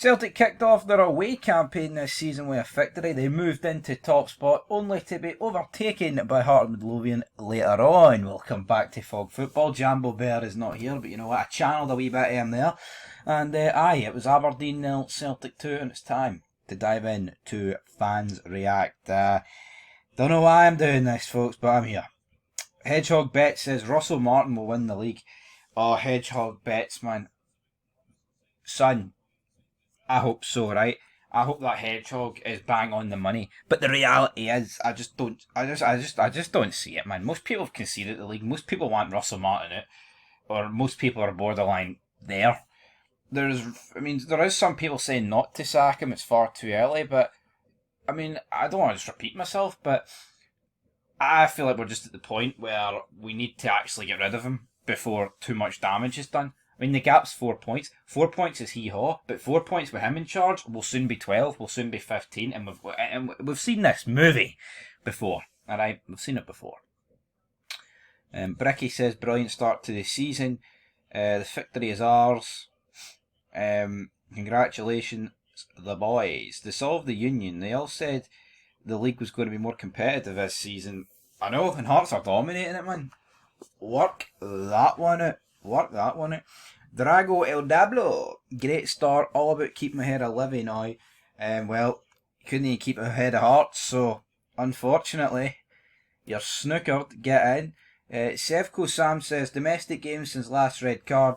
Celtic kicked off their away campaign this season with a victory. They moved into top spot only to be overtaken by Heart of Midlothian later on. We'll come back to Fog Football. Jambo Bear is not here, but you know what, I channeled a wee bit of him there. And it was Aberdeen 0, Celtic 2, and it's time to dive in to Fans React. Don't know why I'm doing this, folks, but I'm here. Hedgehog Bet says Russell Martin will win the league. Oh, Hedgehog Bets, man. Son, I hope so, right? I hope that Hedgehog is bang on the money. But the reality is, I just don't see it, man. Most people have conceded the league. Most people want Russell Martin out, or most people are borderline there. There is some people saying not to sack him. It's far too early, but I mean, I don't want to just repeat myself, but I feel like we're just at the point where we need to actually get rid of him before too much damage is done. I mean, the gap's 4 points. 4 points is hee-haw, but 4 points with him in charge will soon be 12, will soon be 15, and we've seen this movie before, alright? We've seen it before. Bricky says, brilliant start to the season. The victory is ours. Congratulations, the boys. They solved the union. They all said the league was going to be more competitive this season. I know, and Hearts are dominating it, man. Work that one out. Drago El Dablo. Great start. All about keeping ahead of Livi now. Well, couldn't even keep ahead of Hearts, so unfortunately, you're snookered. Get in. Sevco Sam says, domestic games since last red card.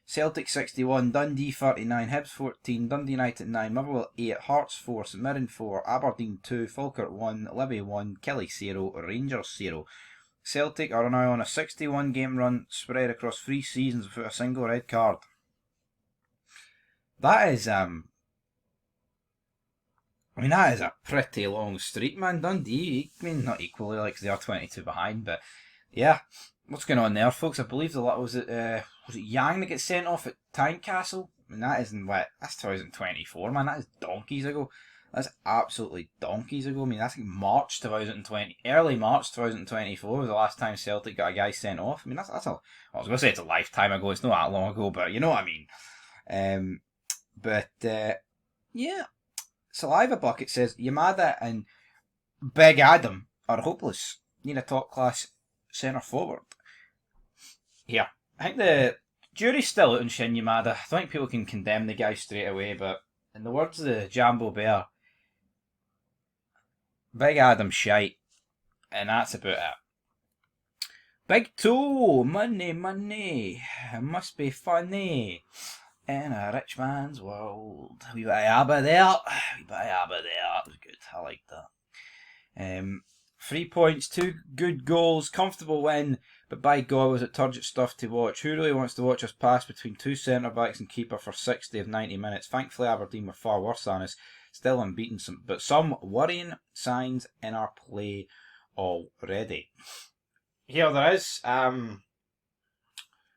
Celtic 61, Dundee 39, Hibs 14, Dundee United 9, Motherwell 8, Hearts 4, St Mirren 4, Aberdeen 2, Falkirk 1, Livi 1, Kelly 0, Rangers 0. Celtic are now on a 61 game run spread across 3 seasons without a single red card. That is that is a pretty long streak, man. Dundee, not equally, like they are 22 behind, but yeah. What's going on there, folks? I believe was it Yang that gets sent off at Tynecastle? I mean, that's 2024, man. That is donkeys ago. That's absolutely donkeys ago. I mean, that's like March 2020, early March 2024 was the last time Celtic got a guy sent off. I mean, I was going to say it's a lifetime ago. It's not that long ago, but you know what I mean. Yeah. Saliva Bucket says Yamada and Big Adam are hopeless. Need a top class centre forward. Yeah, I think the jury's still out on Shin Yamada. I don't think people can condemn the guy straight away, but in the words of the Jambo Bear, Big Adam shite, and that's about it. Big Toe, money, must be funny in a rich man's world. We bit of ABBA there, That was good, I like that. 3 points, 2 good goals, comfortable win, but by God was it turgid stuff to watch. Who really wants to watch us pass between 2 centre-backs and keeper for 60 of 90 minutes? Thankfully Aberdeen were far worse than us, still unbeaten, but some worrying signs in our play already. Here there is.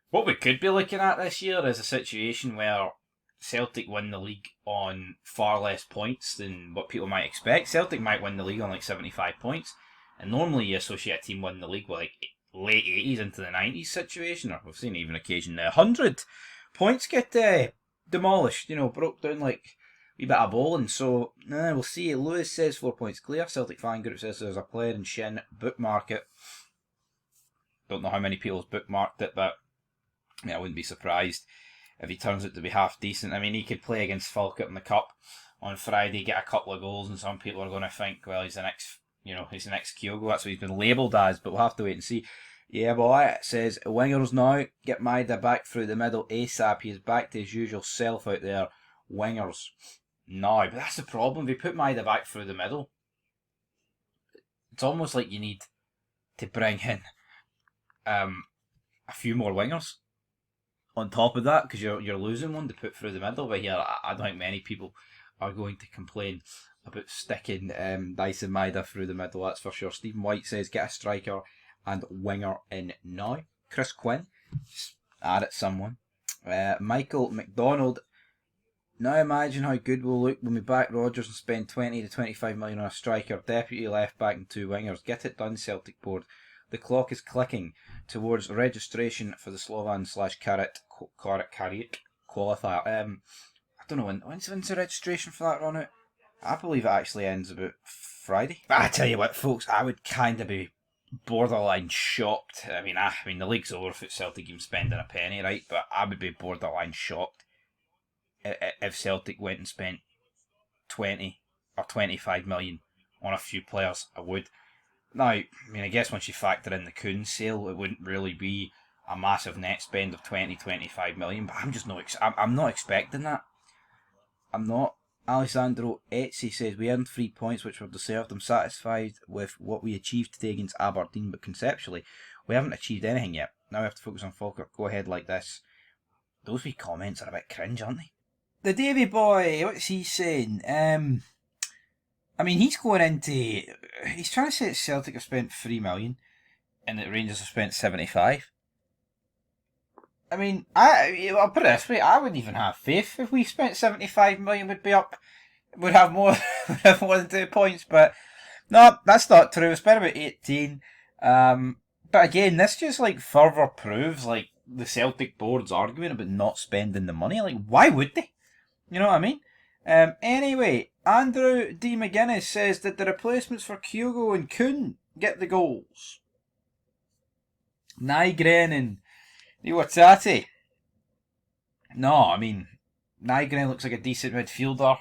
What we could be looking at this year is a situation where Celtic win the league on far less points than what people might expect. Celtic might win the league on like 75 points. And normally you associate a team winning the league with like late 80s into the 90s situation, or we've seen even occasion 100 points get demolished, broke down like a wee bit of bowling. So we'll see. Lewis says 4 points clear. Celtic fan group says there's a player in Shin, bookmark it. Don't know how many people's bookmarked it, but I wouldn't be surprised if he turns out to be half decent. I mean, he could play against Falkirk in the Cup on Friday, get a couple of goals, and some people are going to think, well, he's the next Kyogo. That's what he's been labelled as, but we'll have to wait and see. Yeah, boy, it says, wingers now, get Maida back through the middle ASAP. He is back to his usual self out there. Wingers. No, but that's the problem. If you put Maida back through the middle, it's almost like you need to bring in a few more wingers on top of that, because you're losing one to put through the middle. But here, I don't think many people are going to complain about sticking Dyson Maida through the middle, that's for sure. Stephen White says, get a striker and winger in now. Chris Quinn, just add it someone. Michael McDonald, now imagine how good we'll look when we back Rodgers and spend 20 to 25 million on a striker, deputy left back and 2 wingers. Get it done, Celtic board. The clock is clicking towards registration for the Slovan/Carrot qualifier. I don't know when's the registration for that run out? I believe it actually ends about Friday. But I tell you what, folks, I would kind of be borderline shocked. I mean, the league's over if Celtic even spending a penny, right? But I would be borderline shocked if Celtic went and spent 20 or 25 million on a few players. I would. Now, I mean, I guess once you factor in the Kuhn sale, it wouldn't really be a massive net spend of 20-25 million, but I'm just not. I'm not expecting that. I'm not. Alessandro Etzi says, we earned 3 points which were deserved. I'm satisfied with what we achieved today against Aberdeen, but conceptually, we haven't achieved anything yet. Now we have to focus on Falkirk. Go ahead like this. Those wee comments are a bit cringe, aren't they? The Davy boy, what's he saying? I mean, he's trying to say that Celtic have spent 3 million and that Rangers have spent 75. I mean, I'll put it this way, I wouldn't even have faith if we spent 75 million would have more than 2 points, but no, that's not true. We spent about 18. But again, this just further proves the Celtic board's argument about not spending the money. Why would they? You know what I mean? Anyway, Andrew D. McGuinness says that the replacements for Kyogo and Kuhn get the goals. Nygren and Iwatati. No, I mean, Nygren looks like a decent midfielder,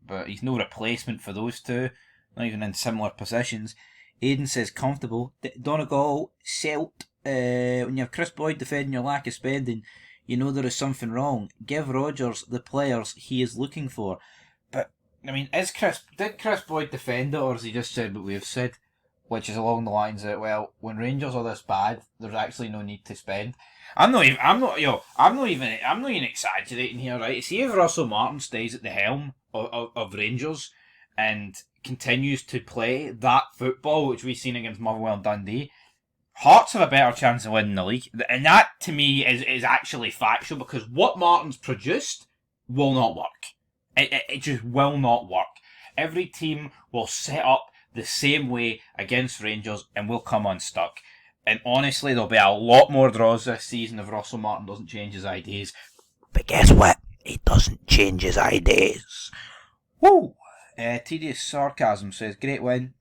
but he's no replacement for those two, not even in similar positions. Aidan says comfortable. Donegal, Celt, when you have Chris Boyd defending your lack of spending, you know there is something wrong. Give Rodgers the players he is looking for. But, I mean, did Chris Boyd defend it, or has he just said what we have said? Which is along the lines that, well, when Rangers are this bad, there's actually no need to spend. I'm not even exaggerating here, right? See if Russell Martin stays at the helm of Rangers and continues to play that football which we've seen against Motherwell and Dundee, Hearts have a better chance of winning the league. And that, to me, is actually factual, because what Martin's produced will not work. It just will not work. Every team will set up the same way against Rangers and will come unstuck. And honestly, there'll be a lot more draws this season if Russell Martin doesn't change his ideas. But guess what? He doesn't change his ideas. Woo! Tedious Sarcasm says, great win.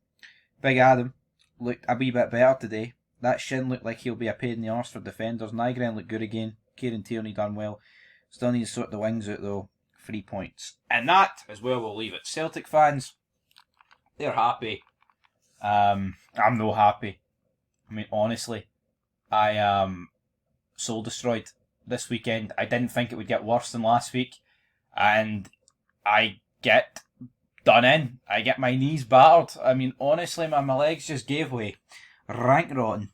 Big Adam looked a wee bit better today. That Shin looked like he'll be a pain in the arse for defenders. Nygren looked good again. Kieran Tierney done well. Still need to sort the wings out though. 3 points. And that is where we'll leave it. Celtic fans, they're happy. I'm no happy. I mean, honestly, I am soul destroyed this weekend. I didn't think it would get worse than last week. And I get done in. I get my knees battered. I mean, honestly, my legs just gave way. Rank rotten.